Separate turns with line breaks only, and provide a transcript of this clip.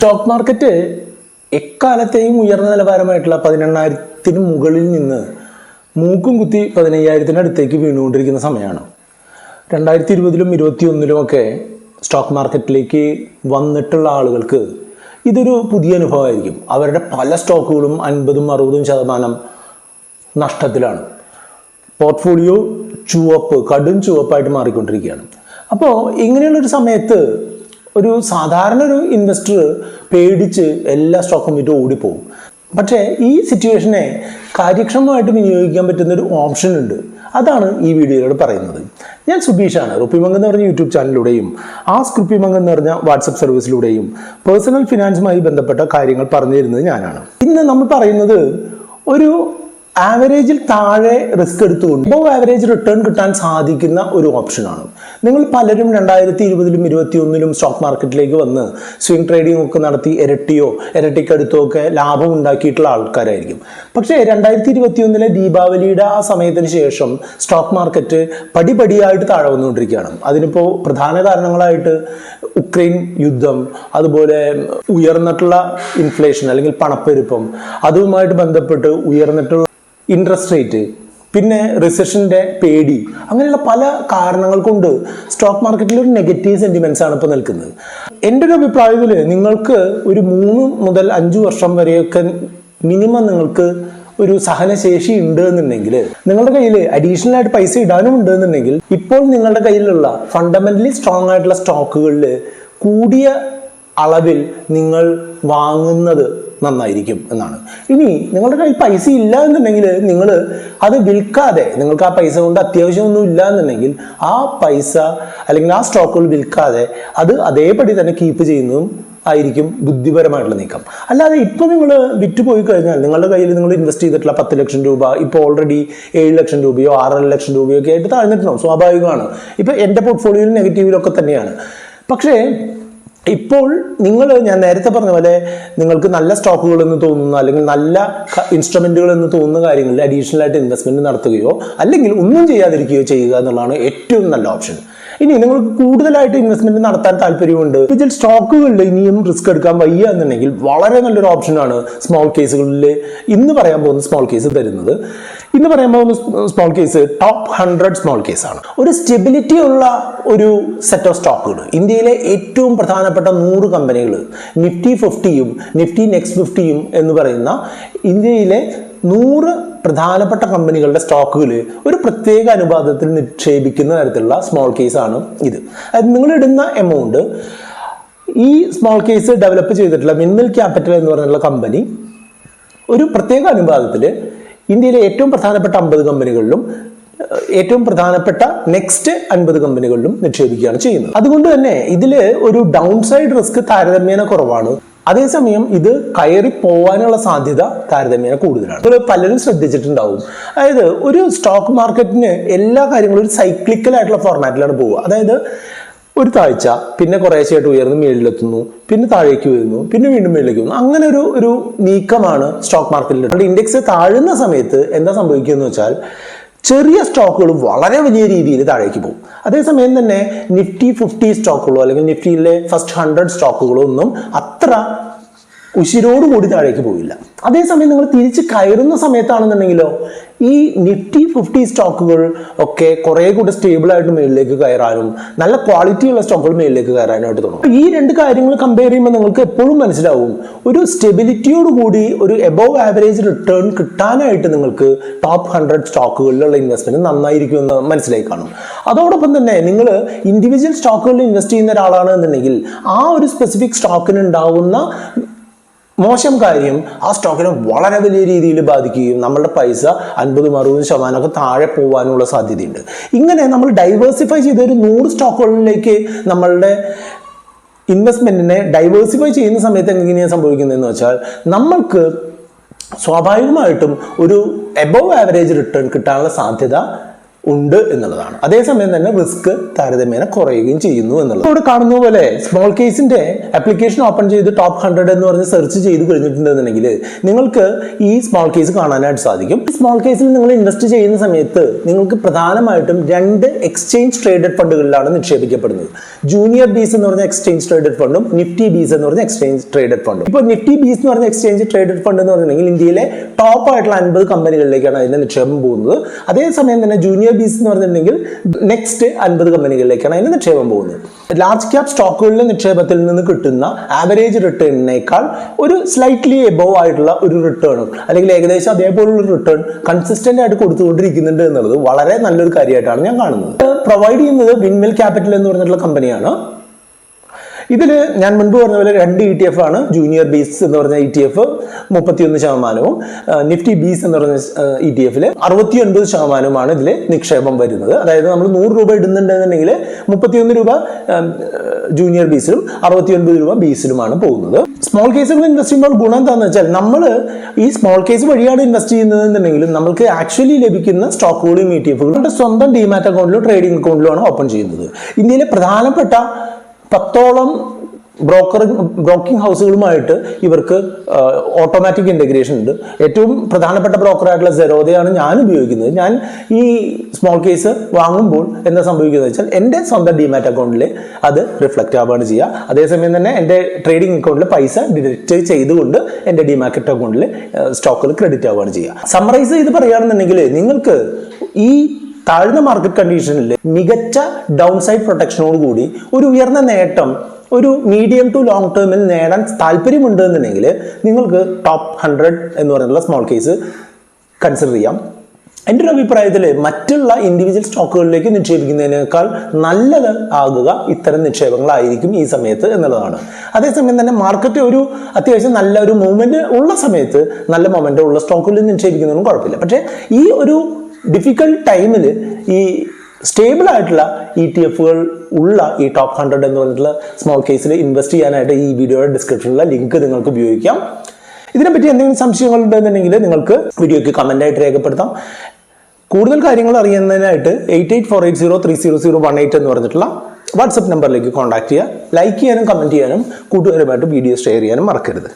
Stock market എക്കാലത്തെയും ഉയർന്ന നിലവാരമായിട്ടുള്ള 18,000-ന് മുകളിൽ നിന്ന് മൂക്കും കുത്തി 15,000-ന് അടുത്തേക്ക് വീണുകൊണ്ടിരിക്കുന്ന സമയമാണ്. 2020-ലും 2021-ലും ഒക്കെ സ്റ്റോക്ക് മാർക്കറ്റിലേക്ക് വന്നിട്ടുള്ള ആളുകൾക്ക് ഇതൊരു പുതിയ അനുഭവമായിരിക്കും. അവരുടെ പല സ്റ്റോക്കുകളും 50-60% നഷ്ടത്തിലാണ്. പോർട്ട്ഫോളിയോ കടും ചുവപ്പായിട്ട് മാറിക്കൊണ്ടിരിക്കുകയാണ്. അപ്പോൾ ഇങ്ങനെയുള്ളൊരു സമയത്ത് ഒരു സാധാരണ ഇൻവെസ്റ്റർ പേടിച്ച് എല്ലാ സ്റ്റോക്കും വിറ്റ് ഓടിപ്പോകും. പക്ഷേ ഈ സിറ്റുവേഷനെ കാര്യക്ഷമമായിട്ട് വിനിയോഗിക്കാൻ പറ്റുന്നൊരു ഓപ്ഷൻ ഉണ്ട്. അതാണ് ഈ വീഡിയോയിലൂടെ പറയുന്നത്. ഞാൻ സുബീഷാണ്. RupeeMonk എന്ന് പറഞ്ഞ യൂട്യൂബ് ചാനലിലൂടെയും RupeeMonk എന്ന് പറഞ്ഞ വാട്സപ്പ് സർവീസിലൂടെയും പേഴ്സണൽ ഫിനാൻസുമായി ബന്ധപ്പെട്ട കാര്യങ്ങൾ പറഞ്ഞു തരുന്നത് ഞാനാണ്. ഇന്ന് നമ്മൾ പറയുന്നത് ഒരു ആവറേജിൽ താഴെ റിസ്ക് എടുത്തുകൊണ്ട് അബോവ് ആവറേജ് റിട്ടേൺ കിട്ടാൻ സാധിക്കുന്ന ഒരു ഓപ്ഷനാണ്. നിങ്ങൾ പലരും 2020-ലും 2021-ലും സ്റ്റോക്ക് മാർക്കറ്റിലേക്ക് വന്ന് സ്വിംഗ് ട്രേഡിംഗ് ഒക്കെ നടത്തി ഇരട്ടിക്കടുത്തോ ഒക്കെ ലാഭം ഉണ്ടാക്കിയിട്ടുള്ള ആൾക്കാരായിരിക്കും. പക്ഷേ 2021-ലെ ദീപാവലിയുടെ ആ സമയത്തിന് ശേഷം സ്റ്റോക്ക് മാർക്കറ്റ് പടിപടിയായിട്ട് താഴെ വന്നുകൊണ്ടിരിക്കുകയാണ്. അതിനിപ്പോൾ പ്രധാന കാരണങ്ങളായിട്ട് ഉക്രൈൻ യുദ്ധം, അതുപോലെ ഉയർന്നിട്ടുള്ള ഇൻഫ്ലേഷൻ അല്ലെങ്കിൽ പണപ്പെരുപ്പം, അതുമായിട്ട് ബന്ധപ്പെട്ട് ഉയർന്നിട്ടുള്ള ഇൻട്രസ്റ്റ് റേറ്റ്, പിന്നെ റിസഷൻ്റെ പേടി, അങ്ങനെയുള്ള പല കാരണങ്ങൾ കൊണ്ട് സ്റ്റോക്ക് മാർക്കറ്റിൽ ഒരു നെഗറ്റീവ് സെന്റിമെന്റ്സ് ആണ് ഇപ്പോൾ നിൽക്കുന്നത്. എൻ്റെ ഒരു അഭിപ്രായത്തിൽ നിങ്ങൾക്ക് ഒരു 3 മുതൽ 5 വർഷം വരെയൊക്കെ മിനിമം നിങ്ങൾക്ക് ഒരു സഹനശേഷി ഉണ്ട് എന്നുണ്ടെങ്കിൽ, നിങ്ങളുടെ കയ്യിൽ അഡീഷണൽ ആയിട്ട് പൈസ ഇടാനും ഉണ്ട് എന്നുണ്ടെങ്കിൽ, ഇപ്പോൾ നിങ്ങളുടെ കയ്യിലുള്ള ഫണ്ടമെന്റലി സ്ട്രോങ് ആയിട്ടുള്ള സ്റ്റോക്കുകളിൽ കൂടിയ അളവിൽ നിങ്ങൾ വാങ്ങുന്നത് നന്നായിരിക്കും എന്നാണ്. ഇനി നിങ്ങളുടെ കയ്യിൽ പൈസ ഇല്ല എന്നുണ്ടെങ്കിൽ നിങ്ങൾ അത് വിൽക്കാതെ, നിങ്ങൾക്ക് ആ പൈസ കൊണ്ട് അത്യാവശ്യമൊന്നും ഇല്ല എന്നുണ്ടെങ്കിൽ ആ പൈസ അല്ലെങ്കിൽ ആ സ്റ്റോക്കുകൾ വിൽക്കാതെ അത് അതേപടി തന്നെ കീപ്പ് ചെയ്യുന്നതും ആയിരിക്കും ബുദ്ധിപരമായിട്ടുള്ള നീക്കം. അല്ലാതെ ഇപ്പോൾ നിങ്ങൾ വിറ്റുപോയി കഴിഞ്ഞാൽ നിങ്ങളുടെ കയ്യിൽ നിങ്ങൾ ഇൻവെസ്റ്റ് ചെയ്തിട്ടുള്ള 10 ലക്ഷം രൂപ ഇപ്പോൾ ഓൾറെഡി 7 ലക്ഷം രൂപയോ 6 ലക്ഷം രൂപയോ ഒക്കെ ആയിട്ട് താഴ്ന്നിട്ടുണ്ടാവും. സ്വാഭാവികമാണ്. ഇപ്പം എൻ്റെ പോർട്ട്ഫോളിയോയിൽ നെഗറ്റീവിലൊക്കെ തന്നെയാണ്. പക്ഷേ ഇപ്പോൾ ഞാൻ നേരത്തെ പറഞ്ഞ പോലെ നിങ്ങൾക്ക് നല്ല സ്റ്റോക്കുകൾ എന്ന് തോന്നുന്ന അല്ലെങ്കിൽ നല്ല ഇൻസ്ട്രുമെന്റുകൾ എന്ന് തോന്നുന്ന കാര്യങ്ങളിൽ അഡീഷണൽ ആയിട്ട് ഇൻവെസ്റ്റ്മെന്റ് നടത്തുകയോ അല്ലെങ്കിൽ ഒന്നും ചെയ്യാതിരിക്കുകയോ ചെയ്യുക എന്നുള്ളതാണ് ഏറ്റവും നല്ല ഓപ്ഷൻ. ഇനി നിങ്ങൾക്ക് കൂടുതലായിട്ട് ഇൻവെസ്റ്റ്മെന്റ് നടത്താൻ താല്പര്യമുണ്ട്, ഇതിൽ സ്റ്റോക്കുകളിൽ ഇനിയും റിസ്ക് എടുക്കാൻ വയ്യ എന്നുണ്ടെങ്കിൽ വളരെ നല്ലൊരു ഓപ്ഷനാണ് സ്മോൾ കേസുകളിൽ ഇന്ന് പറയാൻ പോകുന്ന സ്മോൾ കേസ് തരുന്നത്. ഇന്ന് പറയാൻ പോകുന്ന സ്മോൾ കേസ് ടോപ്പ് 100 സ്മോൾ കേസാണ്. ഒരു സ്റ്റെബിലിറ്റി ഉള്ള ഒരു സെറ്റ് ഓഫ് സ്റ്റോക്കുകൾ, ഇന്ത്യയിലെ ഏറ്റവും പ്രധാനപ്പെട്ട 100 കമ്പനികൾ, നിഫ്റ്റി 50യും നിഫ്റ്റി നെക്സ്റ്റ് 50യും എന്ന് പറയുന്ന ഇന്ത്യയിലെ 100 പ്രധാനപ്പെട്ട കമ്പനികളുടെ സ്റ്റോക്കുകൾ ഒരു പ്രത്യേക അനുപാതത്തിൽ നിക്ഷേപിക്കുന്ന തരത്തിലുള്ള സ്മോൾ കേസാണ് ഇത്. അത് നിങ്ങളിടുന്ന എമൗണ്ട് ഈ സ്മോൾ കേസ് ഡെവലപ്പ് ചെയ്തിട്ടുള്ള മിനിമൽ ക്യാപിറ്റൽ എന്ന് പറഞ്ഞിട്ടുള്ള കമ്പനി ഒരു പ്രത്യേക അനുപാതത്തിൽ ഇന്ത്യയിലെ ഏറ്റവും പ്രധാനപ്പെട്ട 50 കമ്പനികളിലും ഏറ്റവും പ്രധാനപ്പെട്ട നെക്സ്റ്റ് 50 കമ്പനികളിലും നിക്ഷേപിക്കുകയാണ് ചെയ്യുന്നത്. അതുകൊണ്ട് തന്നെ ഇതിൽ ഒരു ഡൗൺ സൈഡ് റിസ്ക് താരതമ്യേന കുറവാണ്. അതേസമയം ഇത് കയറി പോകാനുള്ള സാധ്യത താരതമ്യേന കൂടുതലാണ്. ഇത് പലരും ശ്രദ്ധിച്ചിട്ടുണ്ടാവും. അതായത് ഒരു സ്റ്റോക്ക് മാർക്കറ്റിന് എല്ലാ കാര്യങ്ങളും ഒരു സൈക്ലിക്കൽ ആയിട്ടുള്ള ഫോർമാറ്റിലാണ് പോവുക. അതായത് ഒരു താഴ്ച, പിന്നെ കുറേശ്ശായിട്ട് ഉയർന്ന് മേളിലെത്തുന്നു, പിന്നെ താഴേക്ക് വരുന്നു, പിന്നെ വീണ്ടും മേളിലേക്ക് വരുന്നു. അങ്ങനെ ഒരു നീക്കമാണ് സ്റ്റോക്ക് മാർക്കറ്റിൽ. ഇൻഡെക്സ് താഴുന്ന സമയത്ത് എന്താ സംഭവിക്കുക വെച്ചാൽ ചെറിയ സ്റ്റോക്കുകൾ വളരെ വലിയ രീതിയിൽ താഴേക്ക് പോകും. അതേസമയം തന്നെ നിഫ്റ്റി 50 സ്റ്റോക്കുകളോ അല്ലെങ്കിൽ നിഫ്റ്റിയിലെ ഫസ്റ്റ് 100 സ്റ്റോക്കുകളോ ഒന്നും അത്ര ഉശിരോടുകൂടി താഴേക്ക് പോയില്ല. അതേസമയം നിങ്ങൾ തിരിച്ച് കയറുന്ന സമയത്താണെന്നുണ്ടെങ്കിലോ ഈ നിഫ്റ്റി 50 സ്റ്റോക്കുകൾ ഒക്കെ കുറെ കൂടി സ്റ്റേബിൾ ആയിട്ട് മേളിലേക്ക് കയറാനും നല്ല ക്വാളിറ്റിയുള്ള സ്റ്റോക്കുകൾ മേളിലേക്ക് കയറാനായിട്ട് തുടങ്ങും. ഈ 2 കാര്യങ്ങൾ കമ്പയർ ചെയ്യുമ്പോൾ നിങ്ങൾക്ക് എപ്പോഴും മനസ്സിലാവും ഒരു സ്റ്റെബിലിറ്റിയോടുകൂടി ഒരു എബോവ് ആവറേജ് റിട്ടേൺ കിട്ടാനായിട്ട് നിങ്ങൾക്ക് ടോപ്പ് 100 സ്റ്റോക്കുകളിലുള്ള ഇൻവെസ്റ്റ്മെന്റ് നന്നായിരിക്കും എന്ന് മനസ്സിലായി കാണും. അതോടൊപ്പം തന്നെ നിങ്ങൾ ഇൻഡിവിജ്വൽ സ്റ്റോക്കുകളിൽ ഇൻവെസ്റ്റ് ചെയ്യുന്ന ഒരാളാണ് എന്നുണ്ടെങ്കിൽ ആ ഒരു സ്പെസിഫിക് സ്റ്റോക്കിന് ഉണ്ടാവുന്ന മോശം കാര്യം ആ സ്റ്റോക്കിനെ വളരെ വലിയ രീതിയിൽ ബാധിക്കുകയും നമ്മളുടെ പൈസ 50-60% ഒക്കെ താഴെ പോകാനുള്ള സാധ്യതയുണ്ട്. ഇങ്ങനെ നമ്മൾ ഡൈവേഴ്സിഫൈ ചെയ്ത ഒരു 100 സ്റ്റോക്കുകളിലേക്ക് നമ്മളുടെ ഇൻവെസ്റ്റ്മെന്റിനെ ഡൈവേഴ്സിഫൈ ചെയ്യുന്ന സമയത്ത് എങ്ങനെയാണ് സംഭവിക്കുന്നതെന്ന് വെച്ചാൽ നമ്മൾക്ക് സ്വാഭാവികമായിട്ടും ഒരു എബോവ് ആവറേജ് റിട്ടേൺ കിട്ടാനുള്ള സാധ്യത ഉണ്ട് എന്നുള്ളതാണ്. അതേസമയം തന്നെ റിസ്ക് താരതമ്യേന കുറയുകയും ചെയ്യുന്നു എന്നുള്ളത്. ഇവിടെ കാണുന്ന പോലെ സ്മോൾ കേസിന്റെ ആപ്ലിക്കേഷൻ ഓപ്പൺ ചെയ്ത് ടോപ്പ് 100 എന്ന് പറഞ്ഞ് സെർച്ച് ചെയ്ത് കഴിഞ്ഞിട്ടുണ്ടെന്നുണ്ടെങ്കിൽ നിങ്ങൾക്ക് ഈ സ്മോൾ കേസ് കാണാനായിട്ട് സാധിക്കും. ഈ സ്മോൾ കേസിൽ നിങ്ങൾ ഇൻവെസ്റ്റ് ചെയ്യുന്ന സമയത്ത് നിങ്ങൾക്ക് പ്രധാനമായിട്ടും 2 എക്സ്ചേഞ്ച് ട്രേഡഡ് ഫണ്ടുകളിലാണ് നിക്ഷേപിക്കപ്പെടുന്നത്. ജൂനിയർ ബീസ് എന്ന് പറഞ്ഞ എക്സ്ചേഞ്ച് ട്രേഡഡ് ഫണ്ടും നിഫ്റ്റി ബീസ് എന്ന് പറഞ്ഞ എക്സ്ചേഞ്ച് ട്രേഡഡ് ഫണ്ടും. ഇപ്പോൾ നിഫ്റ്റി ബീസ് എന്ന് പറഞ്ഞ എക്സ്ചേഞ്ച് ട്രേഡഡ് ഫണ്ട് എന്ന് പറഞ്ഞിട്ടുണ്ടെങ്കിൽ ഇന്ത്യയിലെ ടോപ്പ് ആയിട്ടുള്ള 50 കമ്പനികളിലേക്കാണ് അതിന്റെ നിക്ഷേപം പോകുന്നത്. അതേസമയം തന്നെ ജൂനിയർ ബീസ് എന്ന് പറഞ്ഞിട്ടുണ്ടെങ്കിൽ നെക്സ്റ്റ് 50 കമ്പനികളിലേക്കാണ് അതിന്റെ നിക്ഷേപം പോകുന്നത്. ലാർജ് ക്യാപ് സ്റ്റോക്കുകളിലെ നിക്ഷേപത്തിൽ നിന്ന് കിട്ടുന്ന ആവറേജ് റിട്ടേണിനേക്കാൾ ഒരു സ്ലൈറ്റ്ലി എബോവ് ആയിട്ടുള്ള ഒരു റിട്ടേണും അല്ലെങ്കിൽ ഏകദേശം അതേപോലുള്ള റിട്ടേൺ കൺസിസ്റ്റന്റ് ആയിട്ട് കൊടുത്തുകൊണ്ടിരിക്കുന്നുണ്ട് എന്നുള്ളത് വളരെ നല്ലൊരു കാര്യമായിട്ടാണ് ഞാൻ കാണുന്നത്. പ്രൊവൈഡ് ചെയ്യുന്നത് വിൻമിൽ ക്യാപിറ്റൽ എന്ന് പറഞ്ഞിട്ടുള്ള കമ്പനിയാണ്. ഇതിൽ ഞാൻ മുൻപ് പറഞ്ഞ പോലെ 2 ETF ആണ്. ജൂനിയർ ബീസ് എന്ന് പറഞ്ഞ ETF 31%, നിഫ്റ്റി ബീസ് എന്ന് പറഞ്ഞ ETF 69% ഇതിൽ നിക്ഷേപം വരുന്നത്. അതായത് നമ്മൾ 100 രൂപ ഇടുന്നുണ്ടെന്നുണ്ടെങ്കിൽ 31 രൂപ ജൂനിയർ ബീസിലും 69 രൂപ ബീസിലുമാണ് പോകുന്നത്. സ്മോൾ കേസുകൾ ഇൻവെസ്റ്റ് ചെയ്യുമ്പോൾ ഗുണം എന്താണെന്ന് വെച്ചാൽ നമ്മൾ ഈ സ്മോൾ കേസ് വഴിയാണ് ഇൻവെസ്റ്റ് ചെയ്യുന്നതെന്നുണ്ടെങ്കിലും നമുക്ക് ആക്ച്വലി ലഭിക്കുന്ന സ്റ്റോക്കുകളും ETF സ്വന്തം ഡിമാറ്റ് അക്കൗണ്ടിലും ട്രേഡിംഗ് അക്കൗണ്ടിലുമാണ് ഓപ്പൺ ചെയ്യുന്നത്. ഇന്ത്യയിലെ പ്രധാനപ്പെട്ട 10ഓളം ബ്രോക്കിംഗ് ഹൗസുകളുമായിട്ട് ഇവർക്ക് ഓട്ടോമാറ്റിക് ഇന്റഗ്രേഷൻ ഉണ്ട്. ഏറ്റവും പ്രധാനപ്പെട്ട ബ്രോക്കറായിട്ടുള്ള സെറോദയാണ് ഞാൻ ഉപയോഗിക്കുന്നത്. ഞാൻ ഈ സ്മോൾ കേസ് വാങ്ങുമ്പോൾ എന്താ സംഭവിക്കുന്നത് വെച്ചാൽ എൻ്റെ സ്വന്തം ഡിമാറ്റ് അക്കൗണ്ടിൽ അത് റിഫ്ലക്റ്റ് ആവുകയാണ് ചെയ്യുക. അതേസമയം തന്നെ എൻ്റെ ട്രേഡിംഗ് അക്കൗണ്ടിൽ പൈസ ഡിഡക്റ്റ് ചെയ്തുകൊണ്ട് എൻ്റെ ഡിമാറ്റ് അക്കൗണ്ടിൽ സ്റ്റോക്കുകൾ ക്രെഡിറ്റ് ആവുകയാണ് ചെയ്യുക. സമ്മറൈസ് ചെയ്ത് പറയുകയാണെന്നുണ്ടെങ്കിൽ നിങ്ങൾക്ക് ഈ താഴ്ന്ന മാർക്കറ്റ് കണ്ടീഷനിൽ മികച്ച ഡൗൺ സൈഡ് പ്രൊട്ടക്ഷനോട് കൂടി ഒരു ഉയർന്ന നേട്ടം ഒരു മീഡിയം ടു ലോങ് ടേമിൽ നേടാൻ താല്പര്യമുണ്ട് എന്നുണ്ടെങ്കിൽ നിങ്ങൾക്ക് ടോപ്പ് 100 എന്ന് പറയുന്ന സ്മോൾ കേസ് കൺസിഡർ ചെയ്യാം. എൻ്റെ ഒരു അഭിപ്രായത്തിൽ മറ്റുള്ള ഇൻഡിവിജ്വൽ സ്റ്റോക്കുകളിലേക്ക് നിക്ഷേപിക്കുന്നതിനേക്കാൾ നല്ലത് ആകുക ഇത്തരം നിക്ഷേപങ്ങളായിരിക്കും ഈ സമയത്ത് എന്നുള്ളതാണ്. അതേസമയം തന്നെ മാർക്കറ്റ് ഒരു അത്യാവശ്യം നല്ല ഒരു മൂവ്മെന്റ് ഉള്ള സമയത്ത് നല്ല മൊമെന്റ് ഉള്ള സ്റ്റോക്കുകളിൽ നിക്ഷേപിക്കുന്നതൊന്നും കുഴപ്പമില്ല. പക്ഷേ ഈ ഒരു ഡിഫിക്കൽട്ട് ടൈമിൽ ഈ സ്റ്റേബിൾ ആയിട്ടുള്ള ETF ഉള്ള ഈ ടോപ്പ് 100 എന്ന് പറഞ്ഞിട്ടുള്ള സ്മോൾ കേസിൽ ഇൻവെസ്റ്റ് ചെയ്യാനായിട്ട് ഈ വീഡിയോയുടെ ഡിസ്ക്രിപ്ഷനിലുള്ള ലിങ്ക് നിങ്ങൾക്ക് ഉപയോഗിക്കാം. ഇതിനെപ്പറ്റി എന്തെങ്കിലും സംശയങ്ങൾ ഉണ്ടെന്നുണ്ടെങ്കിൽ നിങ്ങൾക്ക് വീഡിയോയ്ക്ക് കമന്റ് ആയിട്ട് രേഖപ്പെടുത്താം. കൂടുതൽ കാര്യങ്ങൾ അറിയുന്നതിനായിട്ട് 8848030018 എന്ന് പറഞ്ഞിട്ടുള്ള വാട്സപ്പ് നമ്പറിലേക്ക് കോൺടാക്ട് ചെയ്യുക. ലൈക്ക് ചെയ്യാനും കമന്റ് ചെയ്യാനും കൂട്ടുകാരുമായിട്ട് വീഡിയോ ഷെയർ ചെയ്യാനും മറക്കരുത്.